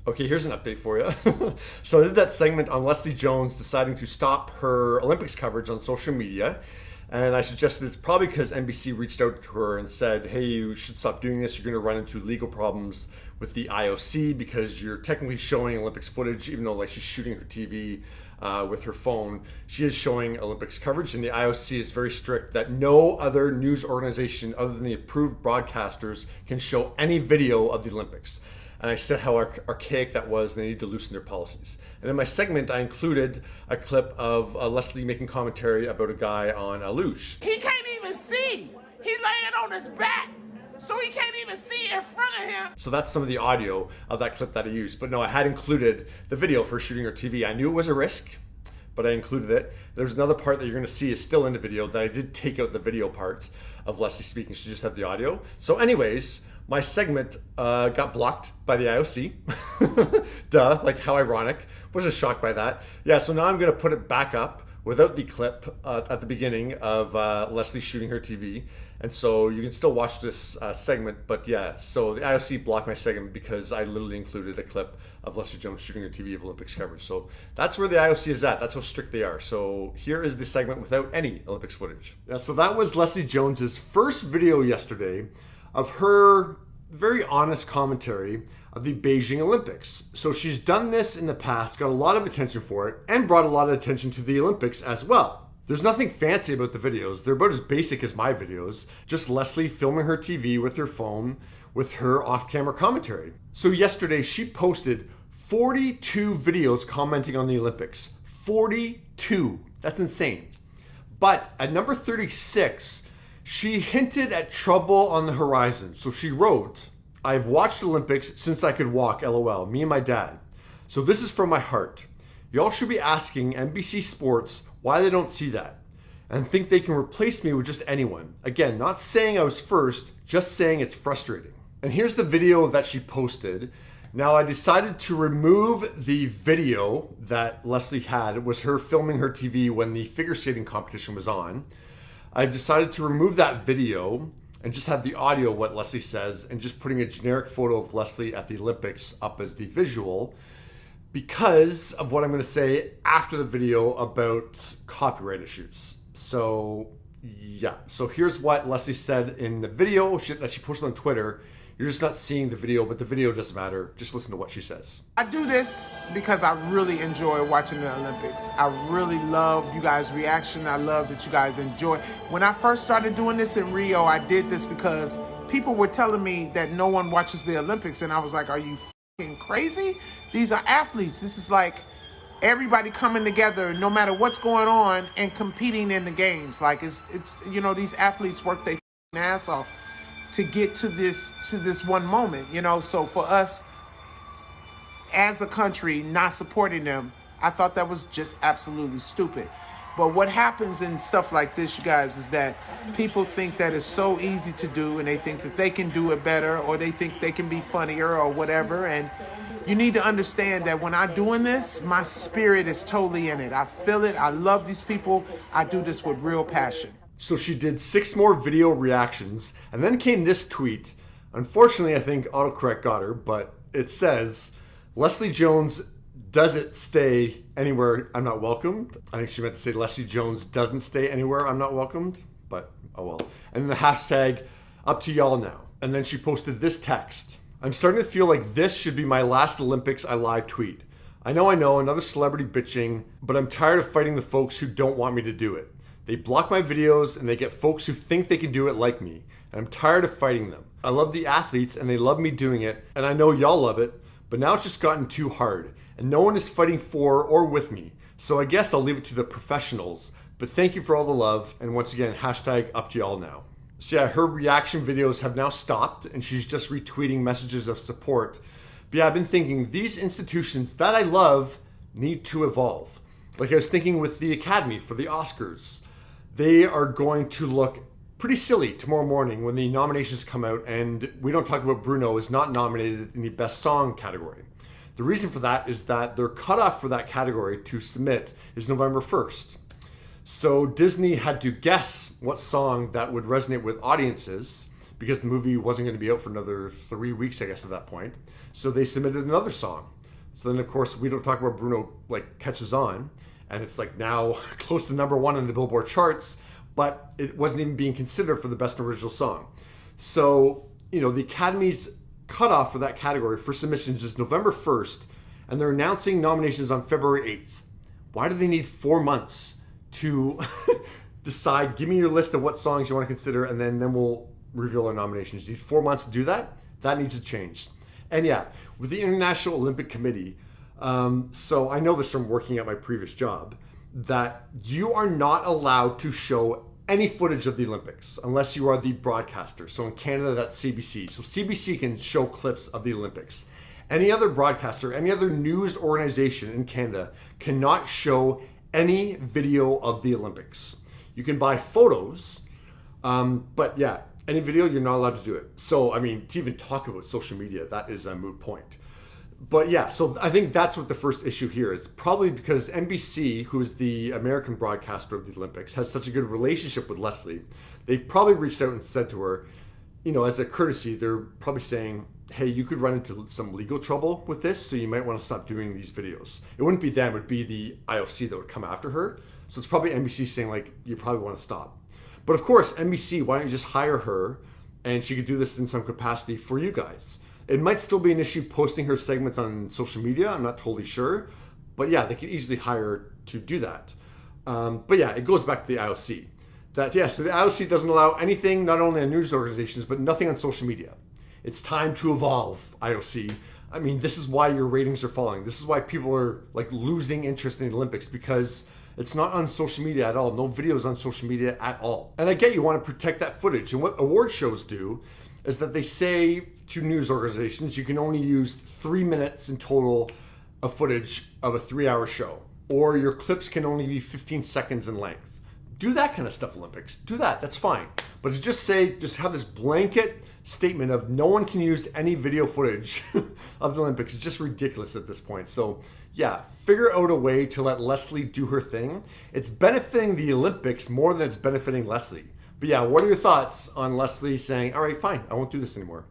Okay, here's an update for you. So I did that segment on Leslie Jones deciding to stop her Olympics coverage on social media. And I suggested it's probably because NBC reached out to her and said, hey, you should stop doing this. You're going to run into legal problems with the IOC because you're technically showing Olympics footage, even though like she's shooting her TV with her phone. She is showing Olympics coverage, and the IOC is very strict that no other news organization other than the approved broadcasters can show any video of the Olympics. And I said how archaic that was, and they need to loosen their policies. And in my segment, I included a clip of Leslie making commentary about a guy on a luge. He can't even see. He's laying on his back, so he can't even see in front of him. So that's some of the audio of that clip that I used. But no, I had included the video for shooting her TV. I knew it was a risk, but I included it. There's another part that you're going to see is still in the video that I did take out the video part of Leslie speaking, so you just have the audio. So anyways, my segment got blocked by the IOC. Duh, like how ironic. Wasn't shocked by that. Yeah, so now I'm going to put it back up without the clip at the beginning of Leslie shooting her TV. And so you can still watch this segment, but yeah, so the IOC blocked my segment because I literally included a clip of Leslie Jones shooting her TV of Olympics coverage. So that's where the IOC is at. That's how strict they are. So here is the segment without any Olympics footage. Yeah, so that was Leslie Jones's first video yesterday of her very honest commentary of the Beijing Olympics. So she's done this in the past, got a lot of attention for it, and brought a lot of attention to the Olympics as well. There's nothing fancy about the videos. They're about as basic as my videos. Just Leslie filming her TV with her phone with her off-camera commentary. So yesterday she posted 42 videos commenting on the Olympics. 42. That's insane. But at number 36, she hinted at trouble on the horizon. So she wrote, I've watched the Olympics since I could walk, LOL, me and my dad. So this is from my heart. Y'all should be asking NBC Sports why they don't see that and think they can replace me with just anyone. Again, not saying I was first, just saying it's frustrating. And here's the video that she posted. Now I decided to remove the video that Leslie had. It was her filming her TV when the figure skating competition was on. I've decided to remove that video and just have the audio, what Leslie says, and just putting a generic photo of Leslie at the Olympics up as the visual because of what I'm going to say after the video about copyright issues. So yeah, so here's what Leslie said in the video that she posted on Twitter. You're just not seeing the video, but the video doesn't matter. Just listen to what she says. I do this because I really enjoy watching the Olympics. I really love you guys' reaction. I love that you guys enjoy. When I first started doing this in Rio, I did this because people were telling me that no one watches the Olympics, and I was like, are you f***ing crazy? These are athletes. This is like everybody coming together, no matter what's going on, and competing in the games. Like it's you know, these athletes work their f***ing ass off to get to this one moment, you know. So for us as a country not supporting them, I thought that was just absolutely stupid. But what happens in stuff like this, you guys, is that people think that it's so easy to do, and they think that they can do it better, or they think they can be funnier or whatever. And you need to understand that when I'm doing this, my spirit is totally in it. I feel it. I love these people. I do this with real passion. So she did 6 more video reactions, and then came this tweet. Unfortunately, I think autocorrect got her, but it says, Leslie Jones doesn't stay anywhere I'm not welcomed. I think she meant to say Leslie Jones doesn't stay anywhere I'm not welcomed, but oh well. And the hashtag, up to y'all now. And then she posted this text. I'm starting to feel like this should be my last Olympics I live tweet. I know, another celebrity bitching, but I'm tired of fighting the folks who don't want me to do it. They block my videos and they get folks who think they can do it like me. And I'm tired of fighting them. I love the athletes and they love me doing it. And I know y'all love it, but now it's just gotten too hard. And no one is fighting for or with me. So I guess I'll leave it to the professionals. But thank you for all the love. And once again, hashtag up to y'all now. So yeah, her reaction videos have now stopped and she's just retweeting messages of support. But yeah, I've been thinking these institutions that I love need to evolve. Like I was thinking with the Academy for the Oscars. They are going to look pretty silly tomorrow morning when the nominations come out and We Don't Talk About Bruno is not nominated in the Best Song category. The reason for that is that their cutoff for that category to submit is November 1st. So Disney had to guess what song that would resonate with audiences because the movie wasn't going to be out for another 3 weeks, I guess, at that point. So they submitted another song. So then, of course, We Don't Talk About Bruno like catches on, and it's like now close to #1 in the Billboard charts, but it wasn't even being considered for the best original song. So, the Academy's cutoff for that category for submissions is November 1st, and they're announcing nominations on February 8th. Why do they need 4 months to decide, give me your list of what songs you want to consider, and then we'll reveal our nominations? You need 4 months to do that? That needs to change. And yeah, with the International Olympic Committee, so I know this from working at my previous job, that you are not allowed to show any footage of the Olympics unless you are the broadcaster. So in Canada, that's CBC. So CBC can show clips of the Olympics. Any other broadcaster, any other news organization in Canada cannot show any video of the Olympics. You can buy photos, but yeah, any video, you're not allowed to do it. So, I mean, to even talk about social media, that is a moot point. But yeah, so I think that's what the first issue here is. Probably because NBC, who is the American broadcaster of the Olympics, has such a good relationship with Leslie. They've probably reached out and said to her, as a courtesy, they're probably saying, hey, you could run into some legal trouble with this, so you might want to stop doing these videos. It wouldn't be them, it would be the IOC that would come after her. So it's probably NBC saying, like, you probably want to stop. But of course, NBC, why don't you just hire her and she could do this in some capacity for you guys? It might still be an issue posting her segments on social media. I'm not totally sure. But yeah, they could easily hire her to do that. But yeah, it goes back to the IOC. So the IOC doesn't allow anything, not only on news organizations, but nothing on social media. It's time to evolve, IOC. I mean, this is why your ratings are falling. This is why people are like losing interest in the Olympics, because it's not on social media at all. No videos on social media at all. And I get you want to protect that footage. And what award shows do is that they say to news organizations, you can only use 3 minutes in total of footage of a 3-hour show, or your clips can only be 15 seconds in length. Do that kind of stuff, Olympics. Do that. That's fine. But to just have this blanket statement of no one can use any video footage of the Olympics is just ridiculous at this point. So yeah, figure out a way to let Leslie do her thing. It's benefiting the Olympics more than it's benefiting Leslie. But yeah, what are your thoughts on Leslie saying, all right, fine, I won't do this anymore?